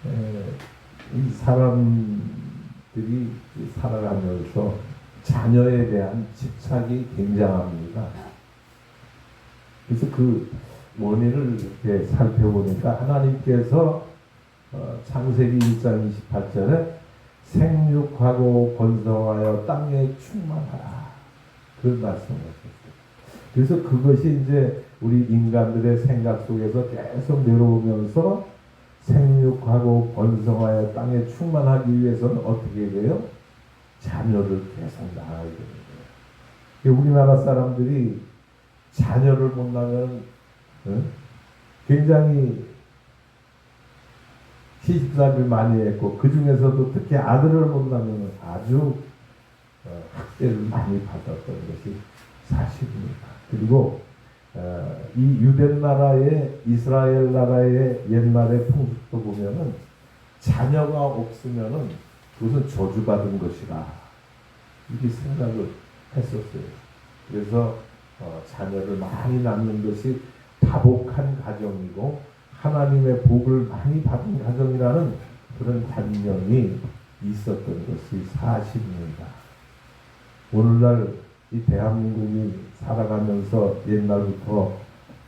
이 사람들이 살아가면서 자녀에 대한 집착이 굉장합니다. 그래서 그 원인을 이렇게 살펴보니까 하나님께서 창세기 1장 28절에 생육하고 번성하여 땅에 충만하라 그런 말씀하셨어요. 그래서 그것이 이제 우리 인간들의 생각 속에서 계속 내려오면서 생육하고 번성하여 땅에 충만하기 위해서는 어떻게 돼요? 자녀를 계속 낳아야 되는 거예요. 우리나라 사람들이 자녀를 못 낳으면 굉장히 시집살이를 많이 했고 그 중에서도 특히 아들을 못 낳으면 아주 학대를 많이 받았던 것이 사실입니다. 그리고 이 유대 나라의 이스라엘 나라의 옛날의 풍습도 보면은 자녀가 없으면은 그것은 저주받은 것이라 이렇게 생각을 했었어요. 그래서 자녀를 많이 낳는 것이 다복한 가정이고 하나님의 복을 많이 받은 가정이라는 그런 관념이 있었던 것이 사실입니다. 오늘날 이 대한민국이 살아가면서 옛날부터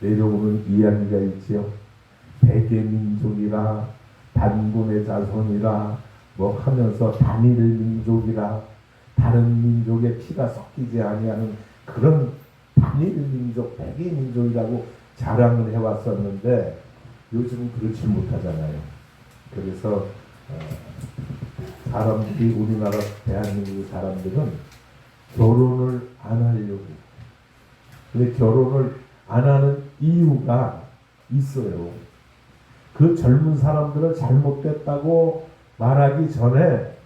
내려오는 이야기가 있지요. 백의민족이라 단군의 자손이라 뭐 하면서 단일 민족이라 다른 민족의 피가 섞이지 아니하는 그런 단일 민족, 백의 민족이라고 자랑을 해왔었는데 요즘은 그렇지 못하잖아요. 그래서 사람들이 우리나라 대한민국 사람들은 결혼을 안 하려고. 근데 결혼을 안 하는 이유가 있어요. 그 젊은 사람들은 잘못됐다고 말하기 전에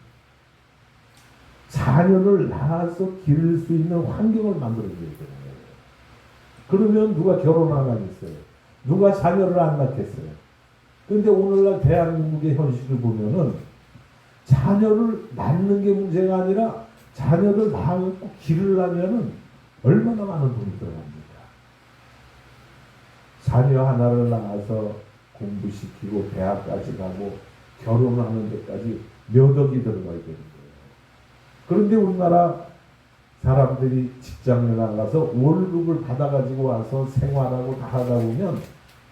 자녀를 낳아서 기를 수 있는 환경을 만들어줘야 되는 거예요. 그러면 누가 결혼 안 하겠어요? 누가 자녀를 안 낳겠어요? 그런데 오늘날 대한민국의 현실을 보면은 자녀를 낳는 게 문제가 아니라 자녀를 낳고 기르려면은 얼마나 많은 돈이 들어갑니까? 자녀 하나를 낳아서 공부시키고 대학까지 가고 결혼하는 데까지 몇 억이 들어가야 되는 거예요. 그런데 우리나라 사람들이 직장을 나가서 월급을 받아가지고 와서 생활하고 다 하다 보면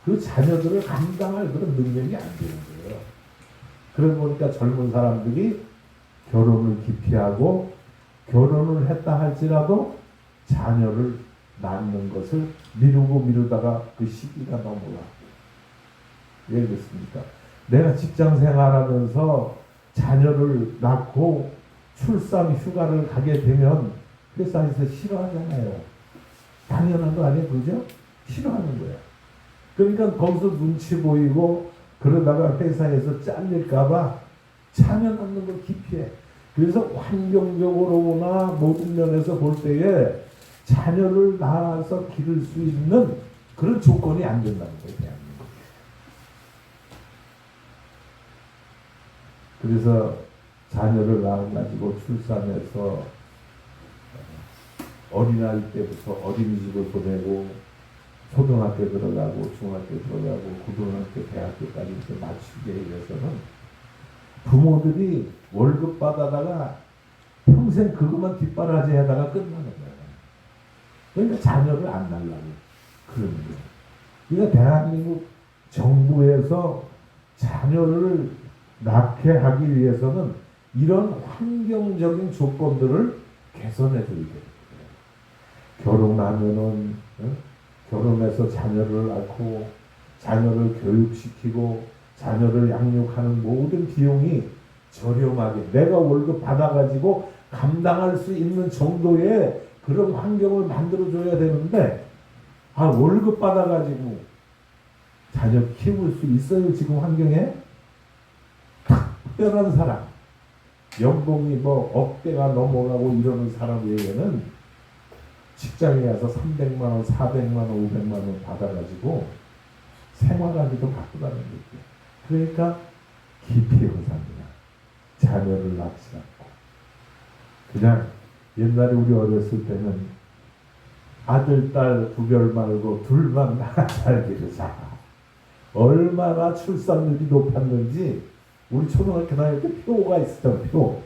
그 자녀들을 감당할 그런 능력이 안 되는 거예요. 그러다 보니까 젊은 사람들이 결혼을 기피하고 결혼을 했다 할지라도 자녀를 낳는 것을 미루다가 그 시기가 넘어가. 왜 그렇습니까? 내가 직장 생활하면서 자녀를 낳고 출산 휴가를 가게 되면 회사에서 싫어하잖아요. 당연한 거 아니에요? 그죠? 싫어하는 거야. 그러니까 거기서 눈치 보이고 그러다가 회사에서 잘릴까봐 자녀 낳는 걸 기피해. 그래서 환경적으로나 모든 면에서 볼 때에 자녀를 낳아서 기를 수 있는 그런 조건이 안 된다는 거예요. 그래서 자녀를 낳아가지고 출산해서 어린아이 때부터 어린이집을 보내고 초등학교 들어가고 중학교 들어가고 고등학교 대학교까지 이렇게 맞추기 위해서는 부모들이 월급 받아다가 평생 그것만 뒷바라지 하다가 끝나는 거예요. 그러니까 자녀를 안 낳으려고 그러는 거예요. 그러니까 대한민국 정부에서 자녀를 낳게 하기 위해서는 이런 환경적인 조건들을 개선해 줘야 돼요. 결혼하면은 결혼해서 자녀를 낳고 자녀를 교육시키고 자녀를 양육하는 모든 비용이 저렴하게 내가 월급 받아가지고 감당할 수 있는 정도의 그런 환경을 만들어줘야 되는데 월급 받아가지고 자녀 키울 수 있어요? 지금 환경에? 특별한 사람 연봉이 뭐 억대가 넘어가고 이러는 사람 외에는 직장에 가서 300만 원, 400만 원, 500만 원 받아가지고 생활하기도 바쁘다는 얘기예요. 그러니까 기피 현상이야. 자녀를 낳지 않고 그냥 옛날에 우리 어렸을 때는 아들, 딸 구별 말고 둘만 잘 기르자. 얼마나 출산율이 높았는지 우리 초등학교 다닐 때 표가 있었잖아. 표.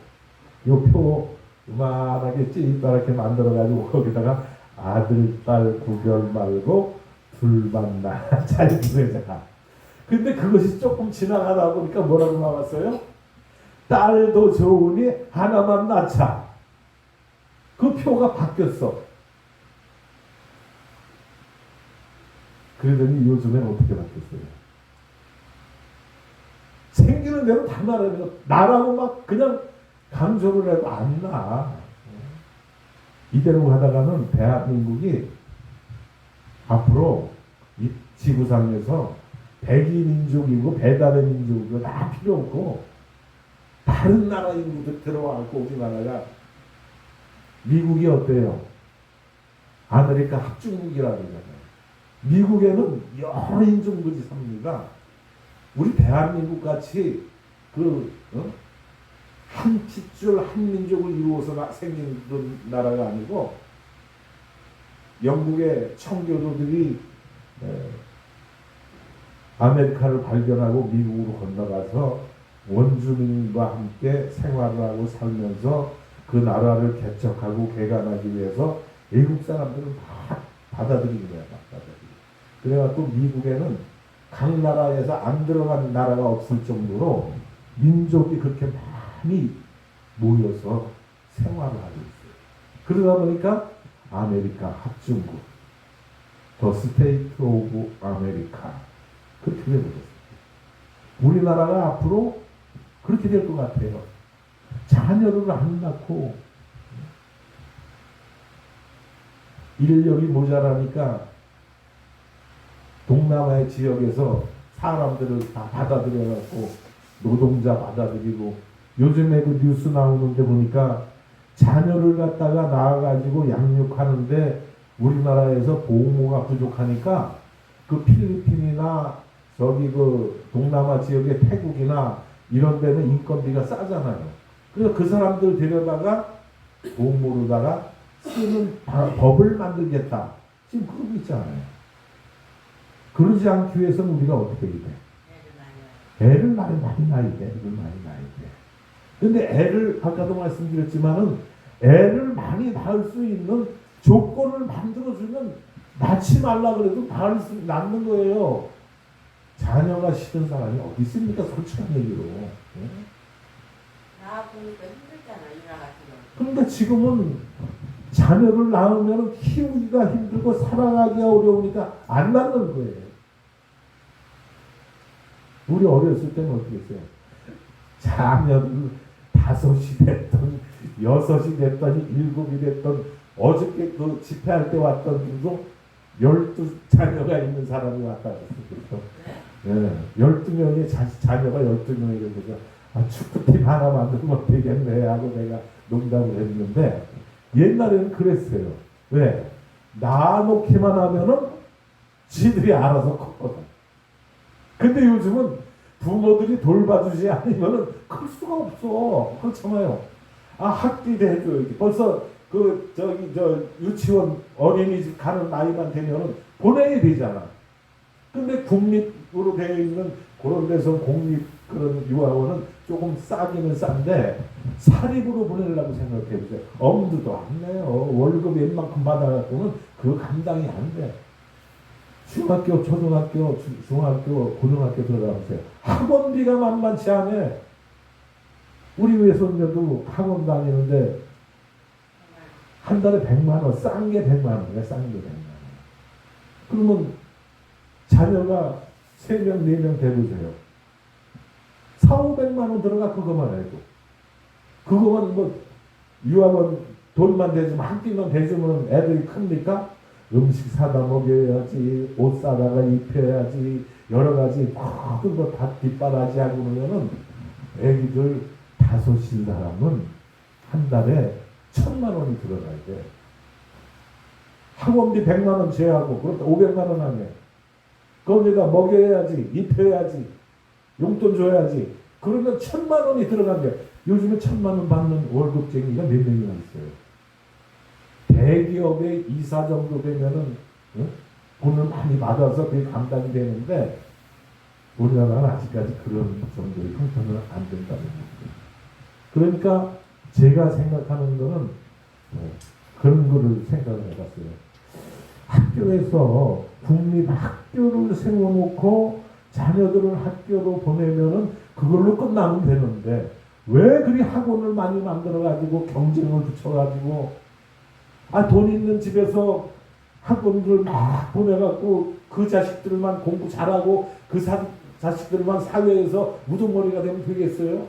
요 표 요만하게 찌릿하게 만들어가지고 거기다가 아들, 딸 구별 말고 둘만 나 잘 지내자. 근데 그것이 조금 지나가다 보니까 뭐라고 나왔어요? 딸도 좋으니 하나만 낳자. 그 표가 바뀌었어. 그러더니 요즘엔 어떻게 바뀌었어요? 생기는 대로 다 나라면서 나라고 막 그냥 강조를 해도 안 나. 이대로 가다가는 대한민국이 앞으로 이 지구상에서 백이민족이고 배달의 민족이고 다 필요 없고 다른 나라 인구들 들어와갖고 우리나라가 미국이 어때요? 아메리카 합중국이라고 그러잖아요. 미국에는 여러 인종들이 삽니다. 우리 대한민국 같이 한 핏줄 한 민족을 이루어서 생긴 그런 나라가 아니고 영국의 청교도들이 아메리카를 발견하고 미국으로 건너가서 원주민과 함께 생활을 하고 살면서 그 나라를 개척하고 개간하기 위해서 외국 사람들은 다 받아들이는 거야. 그래갖고 미국에는 각 나라에서 안 들어간 나라가 없을 정도로 민족이 그렇게 많이 모여서 생활을 하고 있어요. 그러다 보니까 아메리카 합중국, 더 스테이트 오브 아메리카 그렇게 되어버렸어요. 우리나라가 앞으로 그렇게 될 것 같아요. 자녀를 안 낳고 인력이 모자라니까 동남아의 지역에서 사람들을 다 받아들여갖고 노동자 받아들이고 요즘에 그 뉴스 나오는데 보니까 자녀를 갖다가 낳아가지고 양육하는데 우리나라에서 보호모가 부족하니까 그 필리핀이나 저기 그 동남아 지역의 태국이나 이런 데는 인건비가 싸잖아요. 그래서 그 사람들 데려다가 보호모로다가 쓰는 법을 만들겠다. 지금 그러고 있잖아요. 그러지 않기 위해서는 우리가 어떻게 해야 돼? 애를 많이 낳아야 돼. 애를 많이 낳아야 돼. 근데 애를 아까도 말씀드렸지만은 애를 많이 낳을 수 있는 조건을 만들어주면 낳지 말라 그래도 낳는 거예요. 자녀가 싫은 사람이 어디 있습니까? 솔직한 얘기로. 나 보니까 힘들잖아, 일화 같은 거. 그런데 지금은 자녀를 낳으면 키우기가 힘들고 살아가기가 어려우니까 안 낳는 거예요. 우리 어렸을 때는 어떻게 했어요? 자녀를 5이 됐던 6이 됐던 7이 됐던 어저께 그 집회할 때 왔던 분도 12자녀가 있는 사람이 왔다 그랬어요. 네. 12명의 자녀가 12명이 되면서 축구팀 하나 만들면 되겠네 하고 내가 농담을 했는데 옛날에는 그랬어요. 왜? 낳아놓기만 하면은 지들이 알아서 컸거든. 근데 요즘은 부모들이 돌봐주지 않으면은 클 수가 없어. 그렇잖아요. 학비도 해줘야지. 벌써 유치원 어린이집 가는 나이만 되면은 보내야 되잖아. 근데 국립으로 되어 있는 그런 데서 공립 그런 유아원은 조금 싸기는 싼데 사립으로 보내려고 생각해 보세요. 엄두도 안 내요. 월급 웬만큼 받아갖고는 그 감당이 안 돼. 중학교, 초등학교, 중학교, 고등학교 들어가보세요. 학원비가 만만치 않아. 우리 외손녀도 학원 다니는데 한 달에 100만 원, 싼 게 100만 원이야. 싼 게 100만 원. 그러면 자녀가 3명, 4명 돼보세요. 4,500만 원 들어가 그것만 해도. 그거만 유학원 돈만 대주면 학비만 대주면 애들이 큽니까? 음식 사다 먹여야지, 옷 사다가 입혀야지, 여러 가지 모든 거 다 뒷바라지 하고 그러면은 애기들 5인 사람은 한 달에 1,000만 원이 들어가야 돼. 학원비 100만 원 제하고, 그렇다 500만 원 하면. 거기다 먹여야지, 입혀야지, 용돈 줘야지. 그러면 1,000만 원이 들어간대. 요즘에 1,000만 원 받는 월급쟁이가 몇 명이나 있어요. 대기업의 이사 정도 되면은, 돈을 많이 받아서 그게 감당이 되는데, 우리나라는 아직까지 그런 정도의 형편은 안 된다는 얘기죠. 그러니까 제가 생각하는 거는 그런 거를 생각을 해봤어요. 학교에서 국립학교를 세워놓고 자녀들을 학교로 보내면은 그걸로 끝나면 되는데 왜 그리 학원을 많이 만들어가지고 경쟁을 붙여가지고 돈 있는 집에서 학원들 막 보내갖고 그 자식들만 공부 잘하고 그 자식들만 사회에서 우두머리가 되면 되겠어요?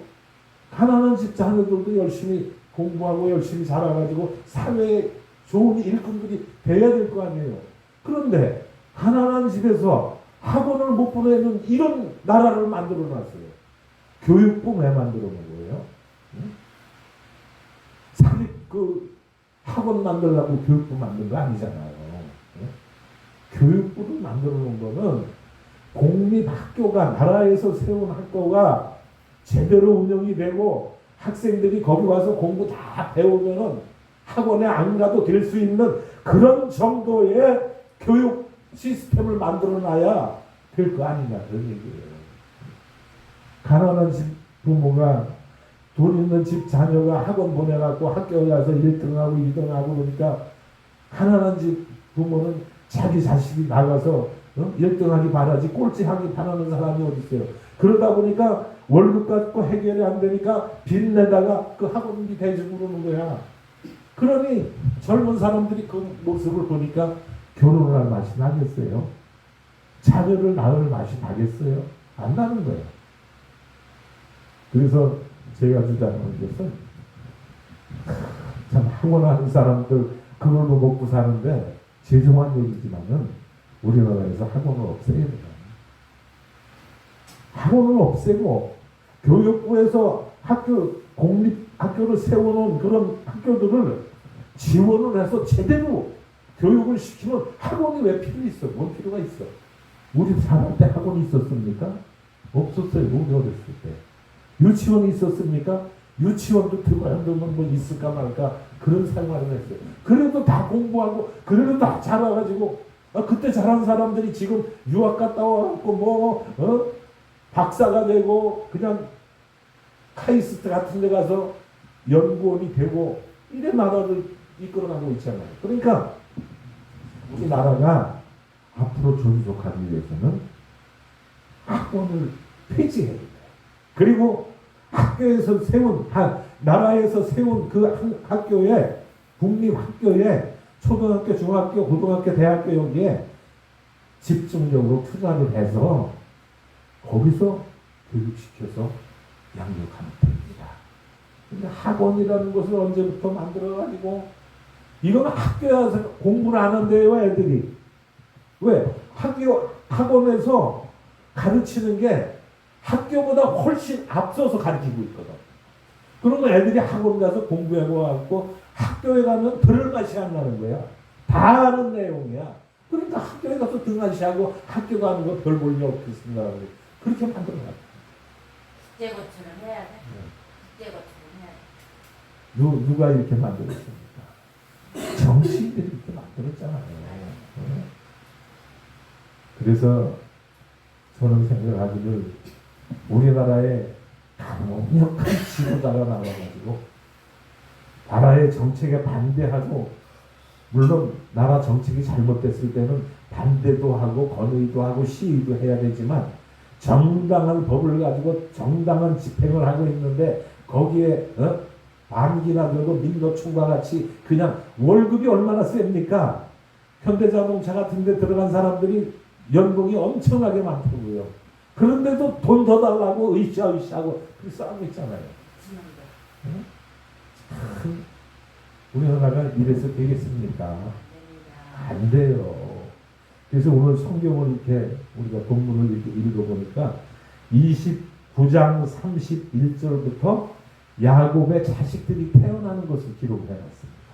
가난한 집 자녀들도 열심히 공부하고 열심히 자라가지고 사회에 좋은 일꾼들이 돼야 될 거 아니에요. 그런데 가난한 집에서 학원을 못 보내는 이런 나라를 만들어 놨어요. 교육부 왜 만들어 놓은 거예요? 사립 학원 만들려고 교육부 만든 거 아니잖아요. 교육부를 만들어 놓은 거는 공립학교가 나라에서 세운 학교가 제대로 운영이 되고 학생들이 거기 와서 공부 다 배우면은 학원에 안 가도 될 수 있는 그런 정도의 교육 시스템을 만들어 놔야 될 거 아니냐 그런 얘기예요. 가난한 집 부모가 돈 있는 집 자녀가 학원 보내갖고 학교에 가서 1등하고 2등하고 그러니까 가난한 집 부모는 자기 자식이 나가서 1등하기 바라지 꼴찌하기 바라는 사람이 어디 있어요. 그러다 보니까 월급 갖고 해결이 안 되니까 빚내다가 그 학원비 대주고 그러는 거야. 그러니 젊은 사람들이 그 모습을 보니까 결혼을 할 맛이 나겠어요? 자녀를 낳을 맛이 나겠어요? 안 나는 거예요. 그래서 제가 주장하는 것은 참 학원하는 사람들 그걸로 먹고 사는데 죄송한 얘기지만은 우리나라에서 학원을 없애야 돼요. 학원을 없애고 교육부에서 공립학교를 세워놓은 그런 학교들을 지원을 해서 제대로 교육을 시키면 학원이 왜 필요 있어? 뭔 필요가 있어? 우리 사람 때 학원이 있었습니까? 없었어요. 우리 어렸을 때. 유치원이 있었습니까? 유치원도 들어가면 뭐 있을까 말까 그런 생활을 했어요. 그래도 다 공부하고 그래도 다 자라가지고 그때 자란 사람들이 지금 유학 갔다 와갖고 박사가 되고 그냥 카이스트 같은 데 가서 연구원이 되고 이래 나라를 이끌어가고 있잖아요. 그러니까 우리나라가 앞으로 존속하기 위해서는 학원을 폐지해야 돼요. 그리고 학교에서 세운 나라에서 세운 그 학교에 국립학교에 초등학교, 중학교, 고등학교, 대학교 여기에 집중적으로 투자를 해서 거기서 교육시켜서 양육하면 됩니다. 근데 학원이라는 것을 언제부터 만들어가지고 이건 학교에 와서 공부를 하는데요, 애들이. 왜? 학원에서 가르치는 게 학교보다 훨씬 앞서서 가르치고 있거든. 그러면 애들이 학원 가서 공부하고 와갖고 학교에 가면 들을 맛이 안 나는 거야. 다 아는 내용이야. 그러니까 학교에 가서 등한시하고 학교 가는 거 별 볼일 없겠습니다. 그렇게 만들어놨다. 국제고처럼 해야 돼. 국제고처럼 해야 돼. 누가 이렇게 만들었습니까? 정치인들이 이렇게 만들었잖아요. 그래서 저는 생각하기를 우리나라에 강력한 지도자가 나와가지고 나라의 정책에 반대하고 물론 나라 정책이 잘못됐을 때는 반대도 하고 건의도 하고 시위도 해야 되지만 정당한 법을 가지고 정당한 집행을 하고 있는데 거기에 반기나 들고 민노총과 같이 그냥 월급이 얼마나 셉니까? 현대자동차 같은 데 들어간 사람들이 연봉이 엄청나게 많다고요. 그런데도 돈 더 달라고 으쌰으쌰하고 그렇게 싸우고 있잖아요. 참 우리나라가 이래서 되겠습니까? 안 돼요. 그래서 오늘 성경을 이렇게 우리가 본문을 이렇게 읽어보니까 29장 31절부터 야곱의 자식들이 태어나는 것을 기록해놨습니다.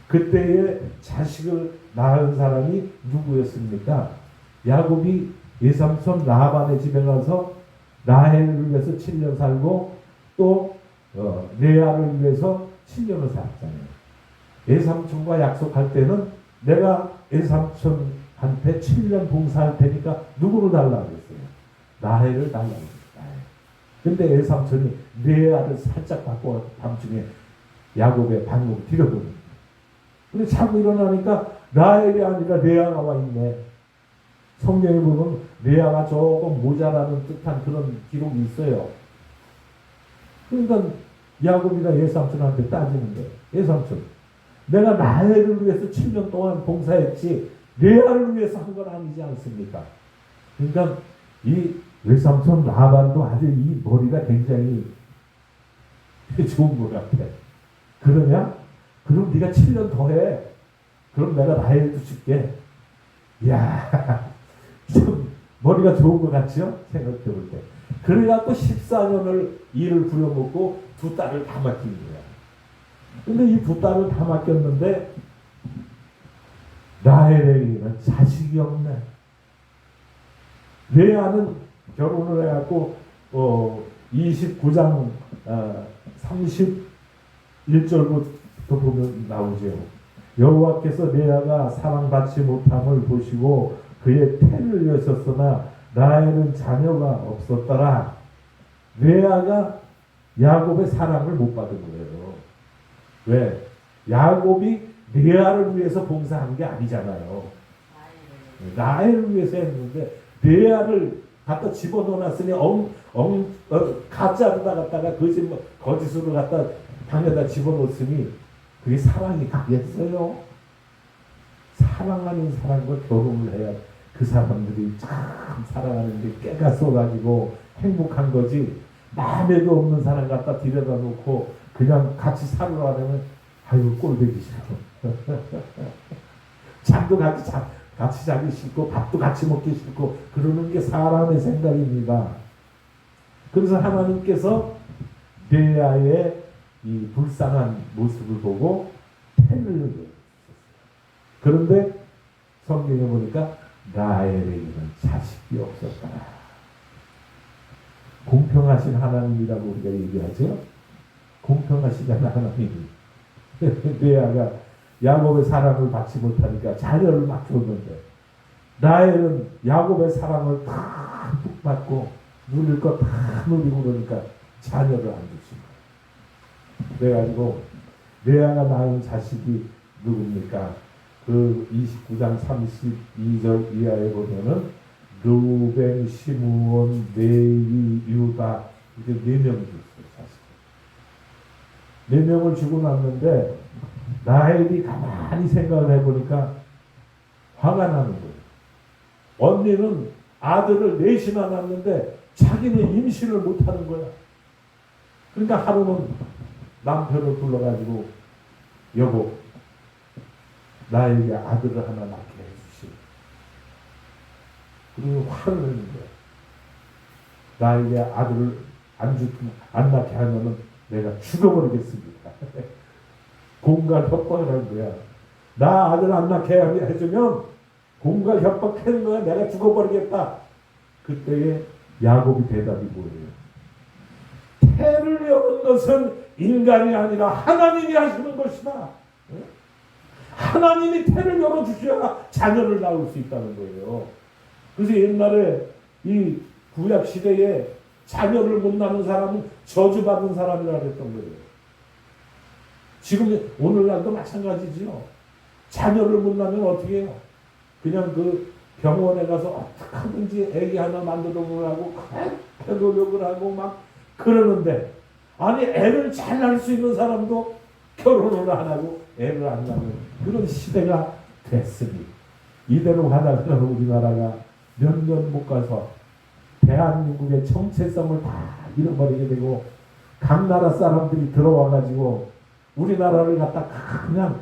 그때의 자식을 낳은 사람이 누구였습니까? 야곱이 외삼촌 라반의 집에 가서 라헬을 위해서 7년 살고 또 레아를 위해서 7년을 살았잖아요. 외삼촌과 약속할 때는 내가 외삼촌한테 7년 봉사할 테니까 누구를 달라고 했어요? 라헬을 달라고 했다. 근데 엘삼촌이 레아를 살짝 바꿔 밤중에 야곱의 방으로 들여보는. 근데 자고 일어나니까 라헬이 아니라 레아가 와 있네. 성경에 보면 레아가 조금 모자라는 듯한 그런 기록이 있어요. 그러니까 야곱이가 예삼촌한테 따지는 거예요. 예삼촌, 내가 라헬을 위해서 7년 동안 봉사했지 레아를 위해서 한 건 아니지 않습니까? 그러니까 이 외삼촌 라반도 아주 이 머리가 굉장히 좋은 것 같아. 그러냐? 그럼 네가 7년 더 해. 그럼 내가 라헬도 줄게. 이야, 좀 머리가 좋은 것 같죠? 생각해 볼 때. 그래갖고 14년을 일을 부려먹고 두 딸을 다 맡긴 거야. 근데 이 두 딸을 다 맡겼는데 라헬에게는 자식이 없네. 레아는 결혼을 해갖고 29장 31절부터 보면 나오죠. 여호와께서 레아가 사랑받지 못함을 보시고 그의 태를 여셨으나 라헬은 자녀가 없었더라. 레아가 야곱의 사랑을 못 받은 거예요. 왜? 야곱이 레아를 위해서 봉사한 게 아니잖아요. 라헬을 위해서 했는데 레아를 갖다 집어넣어놨으니 가짜로다 갖다가 거짓으로 갖다 방에다 집어넣었으니 그게 사랑이 가겠어요? 사랑하는 사람과 결혼을 해야 그 사람들이 참 사랑하는 게 깨가 쏘가지고 행복한 거지. 마음에도 없는 사람 갖다 들여다 놓고 그냥 같이 살으라 하면 아이고 꼴보기 싫어. 잠도 같이 자기 싫고 밥도 같이 먹기 싫고 그러는 게 사람의 생각입니다. 그래서 하나님께서 레아의 이 불쌍한 모습을 보고 태를 주셨어요. 그런데 성경에 보니까 라헬에게는 자식이 없었다. 공평하신 하나님이라고 우리가 얘기하죠. 공평하시잖아 하나님이. 레아가 야곱의 사랑을 받지 못하니까 자녀를 막 줬는데 라헬은 야곱의 사랑을 다 받고 누릴 거 다 누리고 그러니까 자녀를 안 주신 거예요. 그래가지고 레아가 낳은 자식이 누굽니까? 그 29장 32절 이하에 보면은 루벤, 시므온, 레위, 유다 이렇게 4명이 있어요. 자식. 4명을 주고 났는데 라헬이 가만히 생각을 해보니까 화가 나는 거예요. 언니는 아들을 넷이나 낳았는데 자기는 임신을 못하는 거야. 그러니까 하루는 남편을 불러가지고 여보 나에게 아들을 하나 낳게 해주시오. 그리고 화를 내는 거야. 나에게 아들을 안 낳게 하면은 내가 죽어버리겠습니다. 공갈 협박을 하는 거야. 나 아들 안 낳게 해주면 공갈 협박하는 거야. 내가 죽어버리겠다. 그때에 야곱이 대답이 뭐예요? 태를 여는 것은 인간이 아니라 하나님이 하시는 것이다. 하나님이 태를 열어주셔야 자녀를 낳을 수 있다는 거예요. 그래서 옛날에 이 구약 시대에 자녀를 못 낳는 사람은 저주받은 사람이라 그랬던 거예요. 지금 오늘날도 마찬가지죠. 자녀를 못 낳으면 어떻게 해요? 그냥 그 병원에 가서 어떻게 하든지 애기 하나 만들어 보려고 그렇게 노력을 하고 막 그러는데 아니 애를 잘 낳을 수 있는 사람도 결혼을 안 하고 애를 안 낳는 그런 시대가 됐으니 이대로 가다가 우리나라가 몇 년 못 가서 대한민국의 정체성을 다 잃어버리게 되고 각 나라 사람들이 들어와가지고 우리나라를 갖다 그냥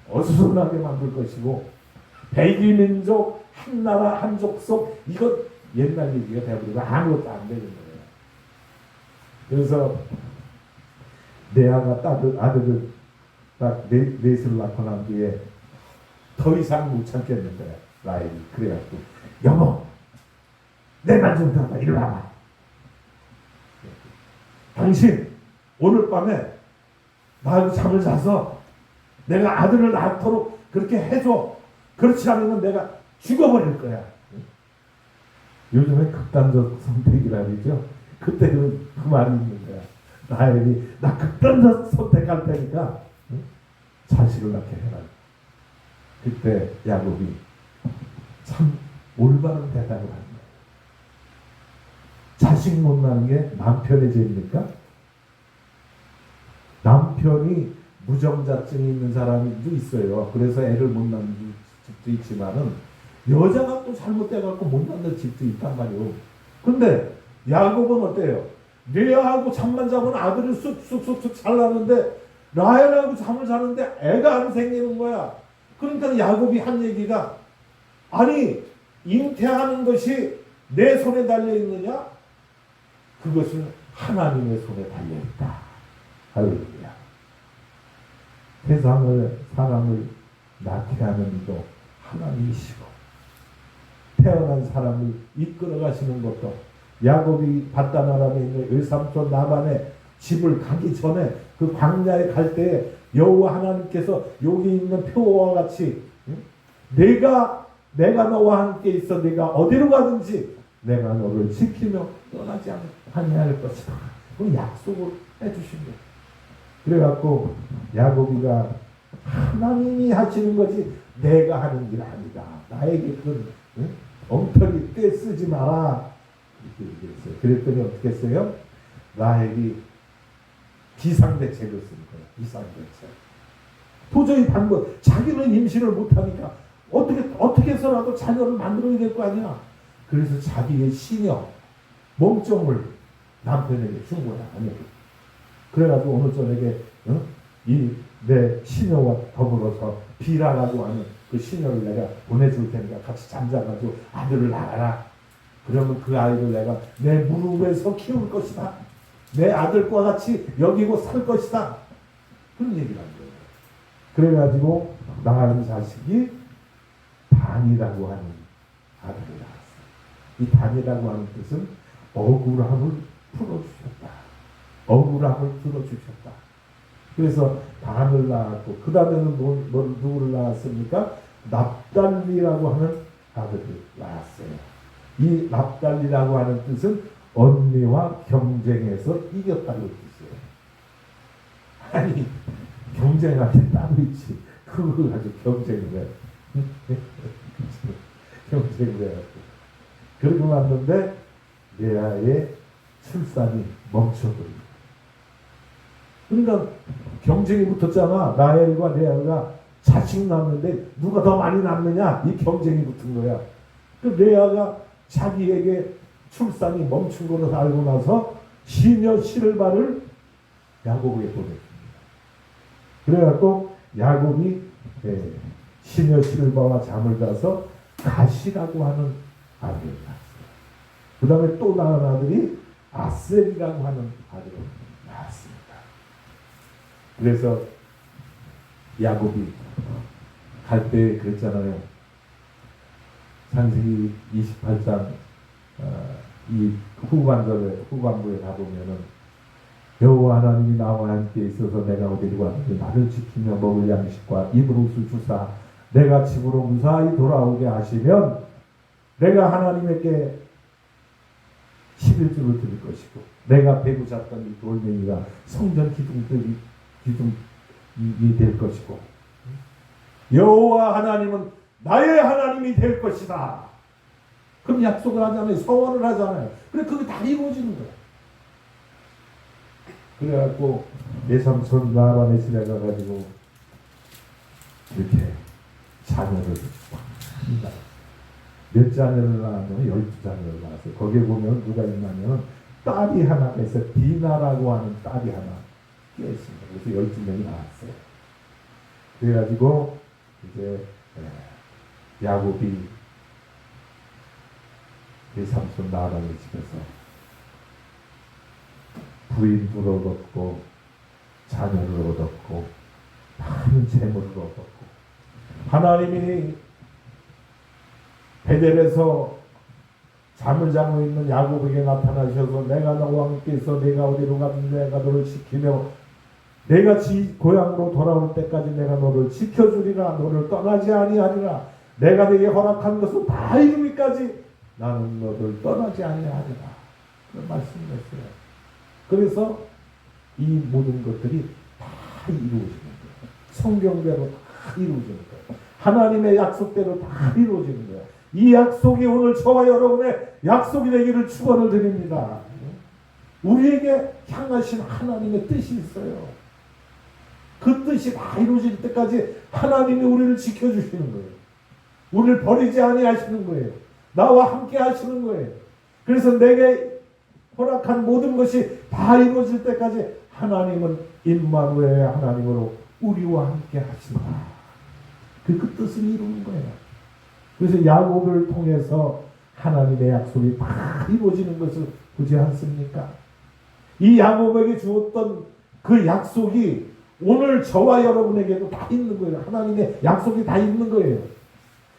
어수선하게 만들 것이고 백이민족 한나라 한족속 이것 옛날 얘기가 되어버리고 아무것도 안 되는 거예요. 그래서 레아가 아들을 딱 넷을 낳고 난 뒤에 더 이상 못 참겠는 거야. 라헬이 그래갖고 여보 내 말 좀 들어봐. 이리 와봐. 당신 오늘 밤에 나하고 잠을 자서 내가 아들을 낳도록 그렇게 해줘. 그렇지 않으면 내가 죽어버릴 거야. 요즘에 극단적 선택이라 그러죠. 그때는 그 말이 있는 거야. 라헬이 나 극단적 선택할 테니까 응? 자식을 낳게 해라. 그때 야곱이 참 올바른 대답을 한 거예요. 자식 못 낳는 게 남편의 죄입니까? 남편이 무정자증이 있는 사람도 있어요. 그래서 애를 못 낳는 집도 있지만은 여자가 또 잘못돼갖고 못 낳는 집도 있단 말이에요. 근데 야곱은 어때요? 레아하고 잠만 자면 아들을 쑥쑥쑥쑥 잘 나는데 라헬하고 잠을 자는데 애가 안 생기는 거야. 그러니까 야곱이 한 얘기가 아니 잉태하는 것이 내 손에 달려있느냐? 그것은 하나님의 손에 달려있다. 할렐루야. 세상을 사람을 낳게 하는 이도 하나님이시고 태어난 사람을 이끌어 가시는 것도 야곱이 바단 아람에 있는 외삼촌 라반의 집을 가기 전에 그 광야에 갈 때에 여호와 하나님께서 여기 있는 표와 같이 내가 너와 함께 있어 네가 어디로 가든지 내가 너를 지키며 떠나지 아니할 것이다. 그 약속을 해주신 거예요. 그래갖고 야곱이가 하나님이 하시는 거지 내가 하는 일 아니다. 나에게 그 엉터리 떼 쓰지 마라. 이렇게 얘기했어요. 그랬더니 어떻게 했어요? 라헬이 비상대책을 쓴 거예요. 비상대책. 도저히 자기는 임신을 못하니까 어떻게 해서라도 자녀를 만들어야 될 거 아니야. 그래서 자기의 시녀, 몸종을 남편에게 준 거야. 그래가지고 오늘 저녁에 이 내 시녀와 더불어서 비라라고 하는 그 시녀를 내가 보내줄 테니까 같이 잠자가지고 아들을 낳아라. 그러면 그 아이를 내가 내 무릎에서 키울 것이다. 내 아들과 같이 여기고 살 것이다. 그런 얘기를 한 거예요. 그래가지고 낳은 자식이 단이라고 하는 아들을 낳았어요. 이 단이라고 하는 뜻은 억울함을 풀어주셨다. 억울함을 풀어주셨다. 그래서 단을 낳았고 그 다음에는 누구를 낳았습니까? 납달리라고 하는 아들을 낳았어요. 이 납달리라고 하는 뜻은 언니와 경쟁해서 이겼다는 뜻이에요. 아니 경쟁할 때 따로 있지. 그걸 가지고 경쟁을 해. 경쟁을 해가지고. 그러고 났는데 레아의 출산이 멈춰버립니다. 그러니까 경쟁이 붙었잖아. 라헬과 레아가 자식 낳는데 누가 더 많이 낳느냐 이 경쟁이 붙은 거야. 그 레아가 자기에게 출산이 멈춘 것을 알고 나서 시녀 실바를 야곱에게 보냈습니다. 그래갖고 야곱이 시녀 실바와 잠을 자서 가시라고 하는 아들을 낳았어요. 그 다음에 또 낳은 아들이 아셀이라고 하는 아들을 낳았습니다. 그래서 야곱이 갈 때 그랬잖아요. 창세기 28장 이 후반부에 가보면은 여호와 하나님이 나와 함께 있어서 내가 어디로 가든지 나를 지키며 먹을 양식과 입을 옷을 주사 내가 집으로 무사히 돌아오게 하시면 내가 하나님에게 11조를 드릴 것이고 내가 베고 잤던 이 돌멩이가 성전 기둥이 될 것이고 여호와 하나님은 나의 하나님이 될 것이다. 그럼 약속을 하잖아요. 서원을 하잖아요. 그래 그게 다 이루어지는 거야. 그래갖고 내 삼촌 라반의 집에 가가지고 이렇게 자녀를 몇 자녀를 낳았냐면 12자녀를 낳았어요. 거기에 보면 누가 있냐면 딸이 하나가 있어요. 디나라고 하는 딸이 하나 끼어있습니다. 그래서 12명이 나왔어요. 그래가지고 이제 야곱이 그 삼손 라반의 집에서 부인을 얻었고 자녀를 얻었고 많은 재물을 얻었고 하나님이 베델에서 잠을 자고 있는 야곱에게 나타나셔서 내가 너와 함께 있어 내가 어디로 가든 내가 너를 지키며 내가 고향으로 돌아올 때까지 내가 너를 지켜주리라. 너를 떠나지 아니하리라. 내가 네게 허락한 것은 다 이루기까지 나는 너를 떠나지 아니하리라. 그런 말씀이었어요. 그래서 이 모든 것들이 다 이루어지는 거예요. 성경대로 다 이루어지는 거예요. 하나님의 약속대로 다 이루어지는 거예요. 이 약속이 오늘 저와 여러분의 약속이 되기를 축원을 드립니다. 우리에게 향하신 하나님의 뜻이 있어요. 그 뜻이 다 이루어질 때까지 하나님이 우리를 지켜주시는 거예요. 우리를 버리지 아니하시는 거예요. 나와 함께 하시는 거예요. 그래서 내게 허락한 모든 것이 다 이루어질 때까지 하나님은 임마누엘의 하나님으로 우리와 함께 하신다. 그 뜻을 이루는 거예요. 그래서 야곱을 통해서 하나님의 약속이 다 이루어지는 것을 보지 않습니까? 이 야곱에게 주었던 그 약속이 오늘 저와 여러분에게도 다 있는 거예요. 하나님의 약속이 다 있는 거예요.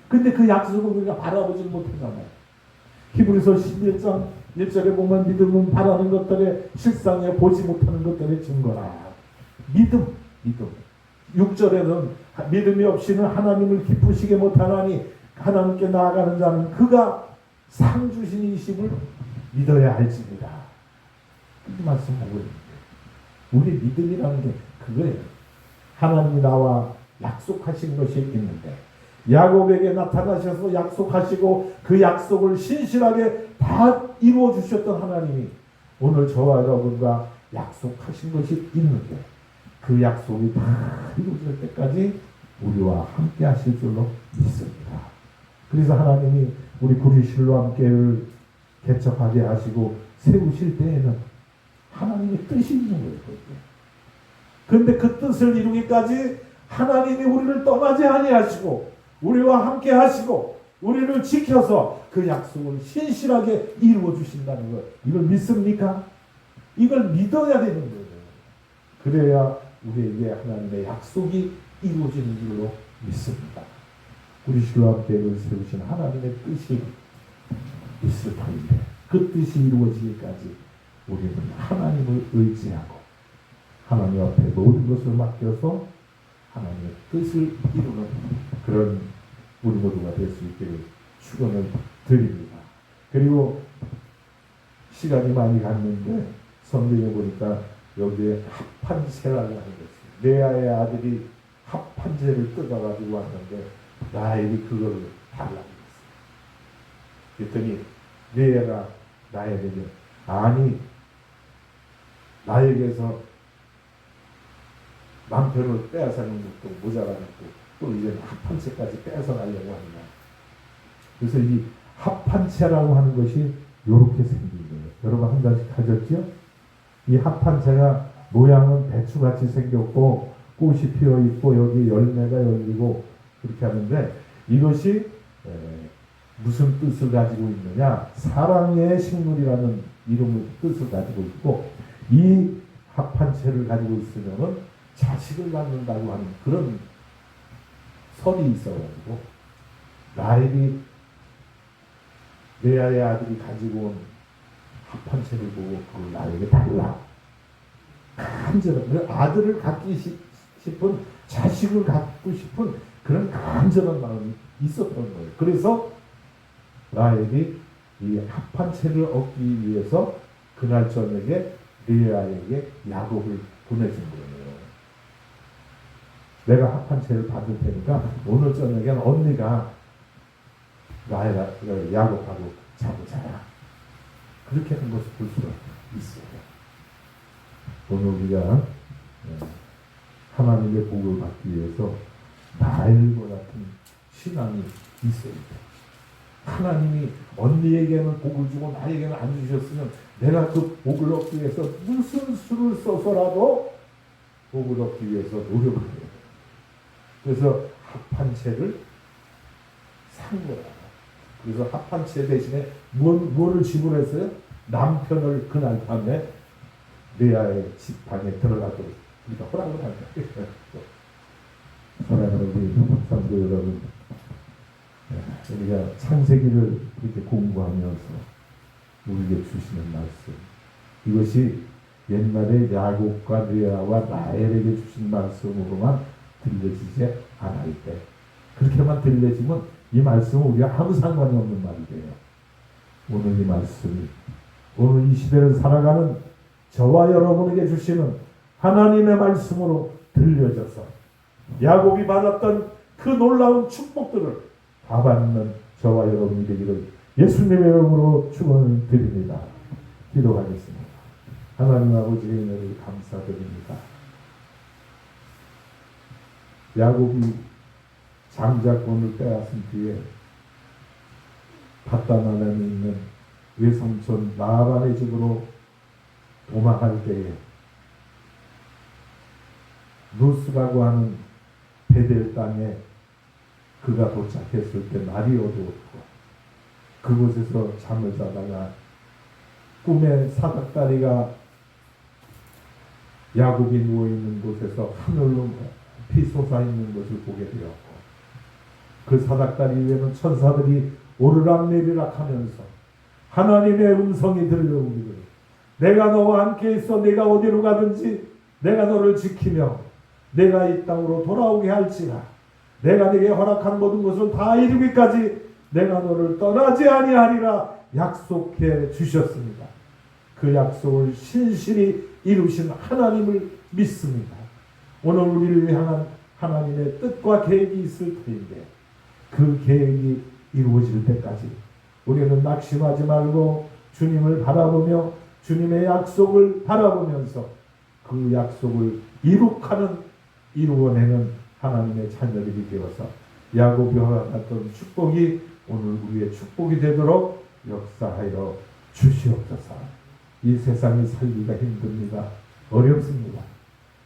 근데 그 약속을 우리가 바라보지 못하잖아요. 히브리서 11장 1절에 보면 믿음은 바라는 것들의 실상에 보지 못하는 것들의 증거라. 믿음. 6절에는 믿음이 없이는 하나님을 기쁘시게 못하나니 하나님께 나아가는 자는 그가 상 주신 이심을 믿어야 할지니라. 이 말씀하고 있는 거예요. 우리 믿음이라는 게 그거예요. 하나님이 나와 약속하신 것이 있는데 야곱에게 나타나셔서 약속하시고 그 약속을 신실하게 다 이루어 주셨던 하나님이 오늘 저와 여러분과 약속하신 것이 있는데 그 약속이 다 이루어질 때까지 우리와 함께 하실 줄로 믿습니다. 그래서 하나님이 우리 구리실로 함께를 개척하게 하시고 세우실 때에는 하나님의 뜻이 있는 거예요. 그런데 그 뜻을 이루기까지 하나님이 우리를 떠나지 아니하시고 우리와 함께 하시고 우리를 지켜서 그 약속을 신실하게 이루어 주신다는 것. 이걸 믿습니까? 이걸 믿어야 되는 거예요. 그래야 우리에게 하나님의 약속이 이루어지는 줄로 믿습니다. 우리 실로 함께를 세우신 하나님의 뜻이 있을 터인데 그 뜻이 이루어지기까지 우리는 하나님을 의지하고 하나님 앞에 모든 것을 맡겨서 하나님의 뜻을 이루는 그런 우리 모두가 될 수 있기를 축원을 드립니다. 그리고 시간이 많이 갔는데 성경에 보니까 여기에 합판세라고 하는 것이 레아의 아들이 합판제를 뜯어가지고 왔는데 라헬이 그걸 달라고 했어요. 그랬더니 레아가 라헬에게 아니 나에게서 남편을 빼앗아는 것도 모자라겠고 또 이제 합판체까지 빼앗아가려고 한다. 그래서 이 합판체라고 하는 것이 이렇게 생긴 거예요. 여러분 한 가지 가졌죠? 이 합판체가 모양은 배추같이 생겼고 꽃이 피어있고 여기 열매가 열리고 그렇게 하는데 이것이 무슨 뜻을 가지고 있느냐? 사랑의 식물이라는 이름의 뜻을 가지고 있고 이 합판체를 가지고 있으면은 자식을 낳는다고 하는 그런 설이 있어가지고 라헬이 레아의 아들이 가지고 온 합판체를 보고 그걸 나에게 달라. 간절한 아들을 갖기 싶은 자식을 갖고 싶은 그런 간절한 마음이 있었던 거예요. 그래서 라헬이 이 합판체를 얻기 위해서 그날 저녁에 레아에게 야곱을 보내준 거예요. 내가 합판체를 받을 테니까 오늘 저녁엔 언니가 야곱하고 자보자라. 그렇게 하는 것을 볼 수가 있어요. 오늘 우리가 하나님의 복을 받기 위해서 나일과 같은 신앙이 있어야 돼. 하나님이 언니에게는 복을 주고 나에게는 안 주셨으면 내가 그 복을 얻기 위해서 무슨 수를 써서라도 복을 얻기 위해서 노력을 해요. 그래서 합판체를 산 거야. 그래서 합판체 대신에 뭐를 지불했어요? 남편을 그날 밤에 레아의 집방에 들어가도록 우리가 허락을 한 거예요. 사랑하는 우리 성도 여러분, 우리가 창세기를 이렇게 공부하면서 우리에게 주시는 말씀, 이것이 옛날에 야곱과 레아와 라헬에게 주신 말씀으로만 들려지지 않을 때, 그렇게만 들려지면 이 말씀은 우리가 아무 상관이 없는 말이 돼요. 오늘 이 말씀이 오늘 이 시대를 살아가는 저와 여러분에게 주시는 하나님의 말씀으로 들려져서 야곱이 받았던 그 놀라운 축복들을 다 받는 저와 여러분이 되기를 예수님의 이름으로 축원을 드립니다. 기도하겠습니다. 하나님 아버지의 은혜를 감사드립니다. 야곱이 장자권을 빼앗은 뒤에 밧단아람에 있는 외삼촌 라반의 집으로 도망할 때에 루스라고 하는 베델 땅에 그가 도착했을 때 날이 어두웠고 그곳에서 잠을 자다가 꿈에 사닥다리가 야곱이 누워있는 곳에서 하늘로 피 솟아있는 것을 보게 되었고 그 사닥다리 위에는 천사들이 오르락내리락 하면서 하나님의 음성이 들려오기를 내가 너와 함께 있어 내가 어디로 가든지 내가 너를 지키며 내가 이 땅으로 돌아오게 할지라 내가 네게 허락한 모든 것을 다 이루기까지 내가 너를 떠나지 아니하리라 약속해 주셨습니다. 그 약속을 신실히 이루신 하나님을 믿습니다. 오늘 우리를 향한 하나님의 뜻과 계획이 있을 터인데 그 계획이 이루어질 때까지 우리는 낙심하지 말고 주님을 바라보며 주님의 약속을 바라보면서 그 약속을 이루어내는 하나님의 자녀들이 되어서 야곱이 허락했던 축복이 오늘 우리의 축복이 되도록 역사하여 주시옵소서. 이 세상이 살기가 힘듭니다. 어렵습니다.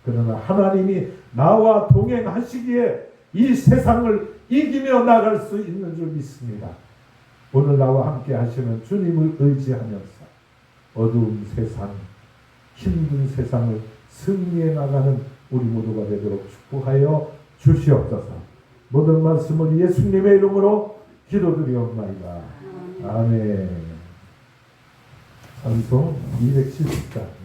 그러나 하나님이 나와 동행하시기에 이 세상을 이기며 나갈 수 있는 줄 믿습니다. 오늘 나와 함께 하시는 주님을 의지하면서 어두운 세상, 힘든 세상을 승리해 나가는 우리 모두가 되도록 축복하여 주시옵소서. 모든 말씀을 예수님의 이름으로 기도드리옵나이다. 아멘. 찬송 270장.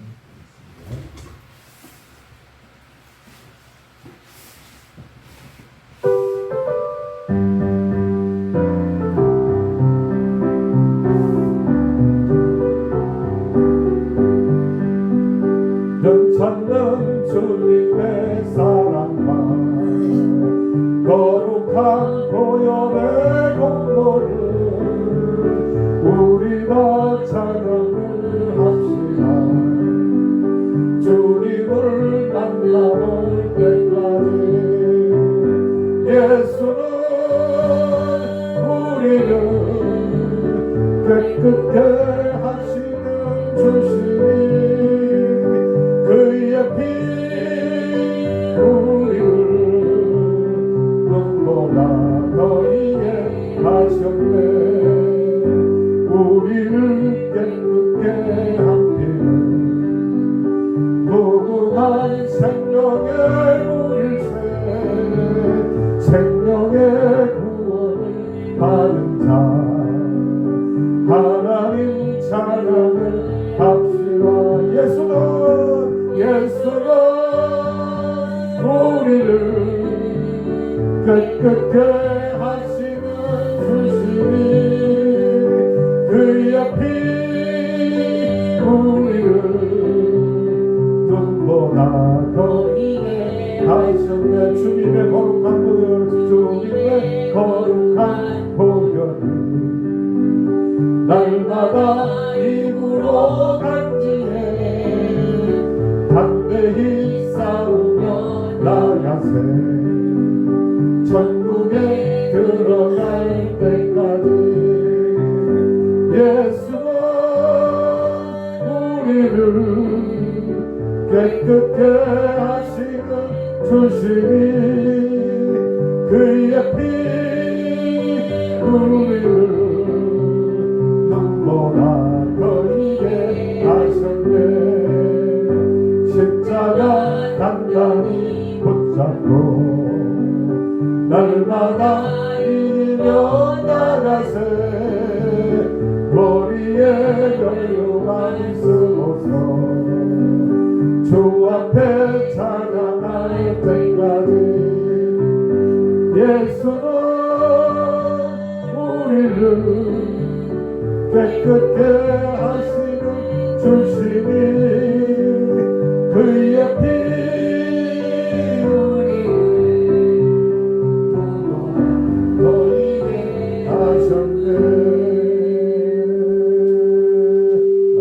찾는 주님의 사랑과 거룩한 보혈의 공로를 우리 다 찬양을 합시다. 주님을 만나볼 때까지 예수는 우리를 깨끗게 하시는 주시니 그의 피 우리를 눈보다 더이게 하셨네. 우리를 깨끗게 한 피는 무궁한 생명의 물새 생명의 구원을 받은 자 하나님 찬양을 합시다. 예수는 우리를 깨끗게 하시는 주시니 그의 피 우리를 눈보다 더이게 하셨네. 주님의 거룩한 보혈 주님의 거룩한 보혈을 날마다 입으로 간지해 담대히 싸우며 나가세. 천국에 들어갈 때까지 예수는 우리를 깨끗게 하시는 주시니 그의 피 우리를 눈보다 더이게 하셨네. 십자가 단단히 붙잡고 날마다 이기며 나가세. 머리에 걸려만 쓰고서 주 앞에 찬양할 때까지 예수는 우리를 깨끗게 하시는 주시니 그의 피